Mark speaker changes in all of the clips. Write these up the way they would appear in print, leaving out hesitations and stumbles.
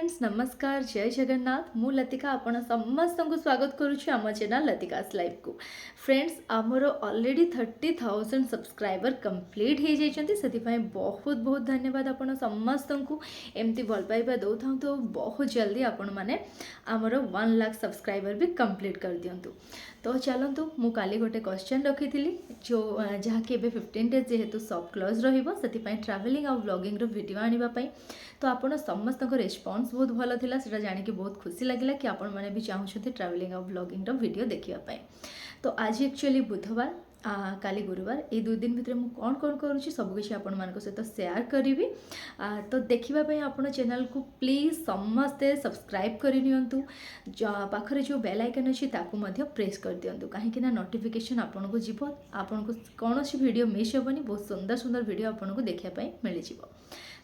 Speaker 1: Friends नमस्कार जय जगन्नाथ मु लतिका आपण समस्त को स्वागत करुच्ची आम चैनल लतिकास लाइव को। फ्रेंड्स आमर ऑलरेडी 30,000 सब्सक्राइबर कंप्लीट हो जाइए से बहुत बहुत धन्यवाद आपण समस्त को एमती भल पाइबा दौ था तो बहुत जल्दी आपण मैंने आमर 1 लाख सब्सक्राइबर भी कंप्लीट कर दिंतु। तो चलतु मु काली गोटे क्वेश्चन रखी थी जो जहाँकि 15 डेज जेहेतु सब क्लोज रही ट्रावेलिंग आउ ब्लॉगिंग रो वीडियो आने तो आपण समस्त रेस्पॉन्स बहुत भल था से जानिक बहुत खुशी लगे कि आपण मैंने भी चाहते ट्रावेलिंग आउ ब्लॉगिंग रो वीडियो देखापी। तो आज एक्चुअली बुधवार काली गुरुवार ये 2 दिन भितर मुझे कौन करुँची सबकि आपण मान सहित सेयार करी। तो देखापी आप चैनल को प्लीज समस्ते सब्सक्राइब करनी पाखरे जो बेल आइकन अच्छी प्रेस कर दिंतु कहीं नोटिफिकेशन आपन को जीव आपन को कौन वीडियो मिस हेनी बहुत सुंदर सुंदर वीडियो आपन को देखापी मिल जाव।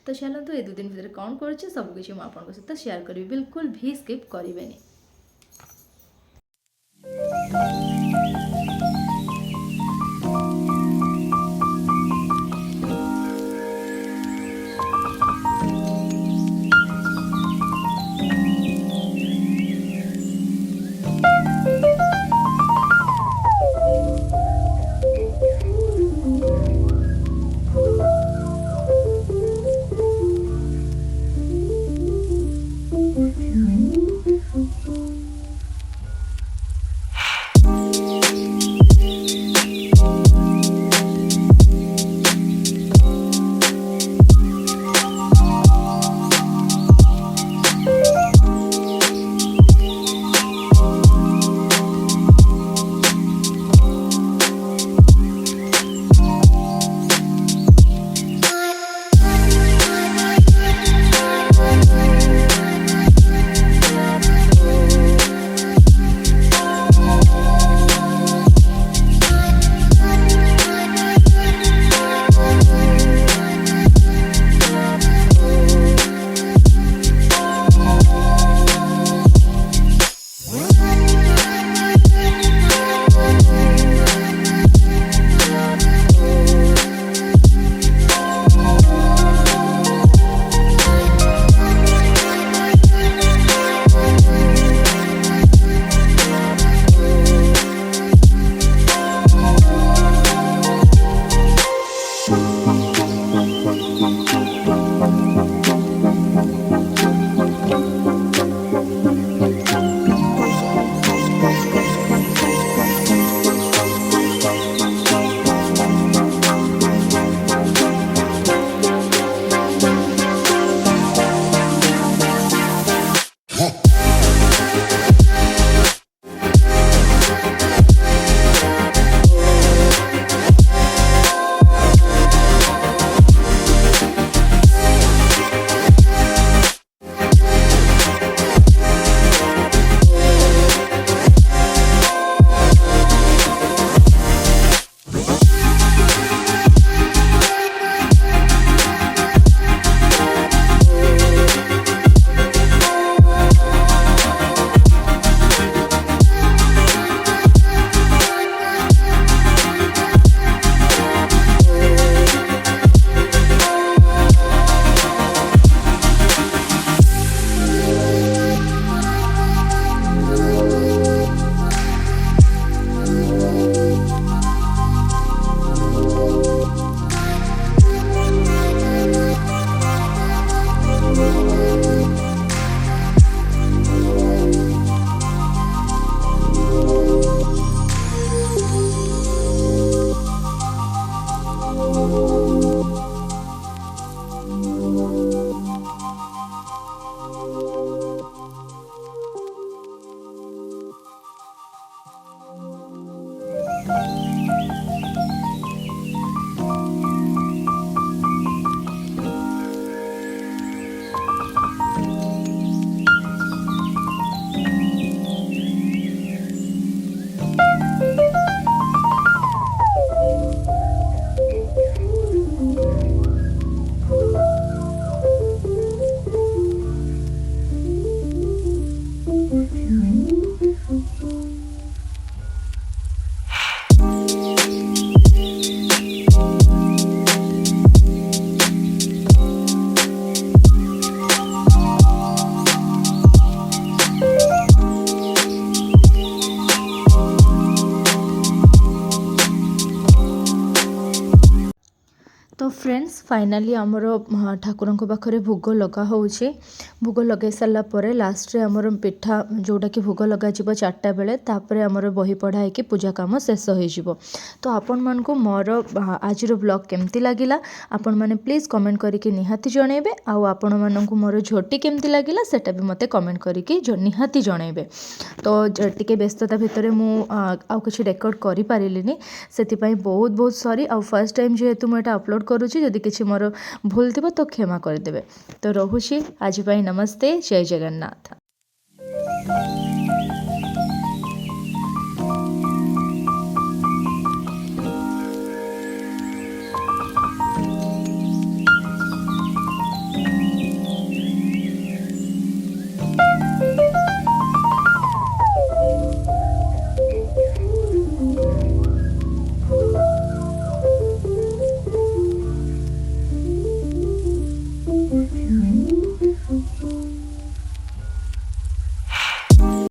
Speaker 1: तो चलते ये 2 दिन भितर कौन करुँचे सबकि मुझे सहित सेयार करी बिल्कुल भी स्किप करें। फ्रेंड्स फाइनाली आमर ठाकुर पाखे भोग लगा होउछि भोग लगे सारा पर लास्ट रे आमर पिठा जोटा कि भोग लगा जीव 4टा बेले तापर आमर बही पढ़ाई कि पूजा काम शेष हो तो आपण मानकु मोर आज ब्लॉग केमती लगिला आपण माने प्लीज कमेंट करके निहाती जणेबे आउ आपण मानकु मोर झोटी केमती लगिला सेटा भी मते कमेंट करके निहाती जणेबे तो टिके व्यस्तता भितर मु आउ किछि रेकॉर्ड करि पारिलिनी सेति पई बहुत बहुत सॉरी आउ फर्स्ट टाइम जेहेतु मु एटा अपलोड करूछि जदि किछि मोर भूल थिबो तो क्षमा कर देबे तो रहुछि आज पई नमस्ते जय जगन्नाथ।